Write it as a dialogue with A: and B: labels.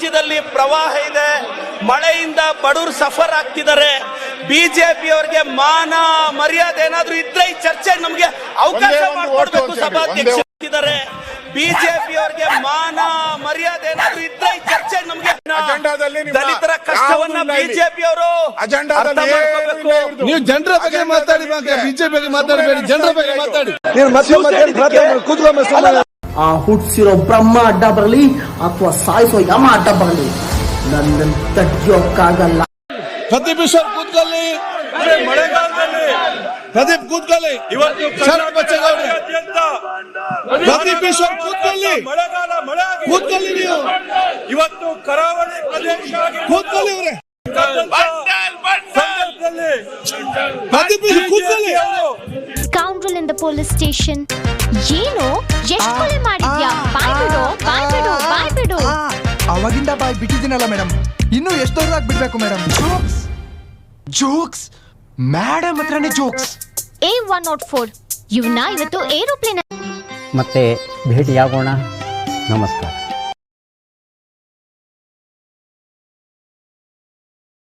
A: ರಾಜ್ಯದಲ್ಲಿ ಪ್ರವಾಹ ಇದೆ, ಮಳೆಯಿಂದ ಬಡವರು ಸಫರ್ ಆಗ್ತಿದ್ದಾರೆ. ಬಿಜೆಪಿ ಅವರಿಗೆ ಮಾನ ಮರ್ಯಾದೆ ಏನಾದ್ರೂ ಇದ್ರೆ ಈ ಚರ್ಚೆಗೆ ನಮಗೆ ಅವಕಾಶ ಮಾಡಿಕೊಡ್ಬೇಕು. ಸಭಾಧ್ಯಕ್ಷ ಬಿಜೆಪಿ ಅವರಿಗೆ ಮಾನ ಮರ್ಯಾದೆ ಏನಾದ್ರೂ ಇದ್ರೆ ಈ ಚರ್ಚೆಗೆ ನಮಗೆ ದಲಿತರ ಕಷ್ಟವನ್ನ ಬಿಜೆಪಿ ಅವರು
B: ನೀವು ಜನರ ಬಗ್ಗೆ ಮಾತಾಡಿ, ಬಿಜೆಪಿ ಬಗ್ಗೆ ಮಾತಾಡಬೇಡಿ, ಜನರ ಬಗ್ಗೆ ಮಾತಾಡಿ.
C: ಆ ಹುಟ್ಟಿಸಿರೋ ಬ್ರಹ್ಮ ಅಡ್ಡ ಬರಲಿ ಅಥವಾ ಸಾಯಿಸೋ ಯಮ ಅಡ್ಡ ಬರಲಿ, ನನ್ನ ತಡ್ಯೋಕ್ಕಾಗಲ್ಲ.
B: ಪ್ರದೀಪ್ ಈಶ್ವರ್ ಕೂತ್ಕೊಳ್ಳಿ, ಪ್ರದೀಪ್ ಕೂತ್ಕೊಳ್ಳಿ, ಪ್ರದೀಪ್ ಈಶ್ವರ್ ಕೂತ್ಕೊಳ್ಳಿ, ಕೂತ್ಕೊಳ್ಳಿ, ನೀವು
A: ಇವತ್ತು ಕರಾವಳಿ ಪ್ರದೇಶ
B: ಕೂತ್ಕೊಳ್ಳಿ, ಅವರೇ ಪ್ರದೀಪ್ ಈಶ್ವರ್ ಕೂತ್ಕೊಳ್ಳಿ.
D: Scoundrel in the police station. ಏನು ಎಷ್ಟು ಕೊಲೆ ಮಾಡಿದ್ಯಾ? ಬಾಯ್ ಬಿಡು, ಬಾಯ್ ಬಿಡು, ಬಾಯ್ ಬಿಡು.
E: ಅವಾಗಿಂದ ಬಾಯ್ ಬಿಟ್ಟಿದ್ದೀನಲ್ಲ ಮೇಡಮ್, ಇನ್ನೂ ಎಷ್ಟು ದೊಡ್ಡದಾಗಿ ಬಿಡ್ಬೇಕು ಮೇಡಮ್? ಜೋಕ್ಸ್ ಮೇಡಮ್ ಹತ್ರನೇ ಜೋಕ್ಸ್.
D: A104 ಇವತ್ತು ಏರೋಪ್ಲೇನ್
F: ಮತ್ತೆ ಭೇಟಿಯಾಗೋಣ. ನಮಸ್ಕಾರ.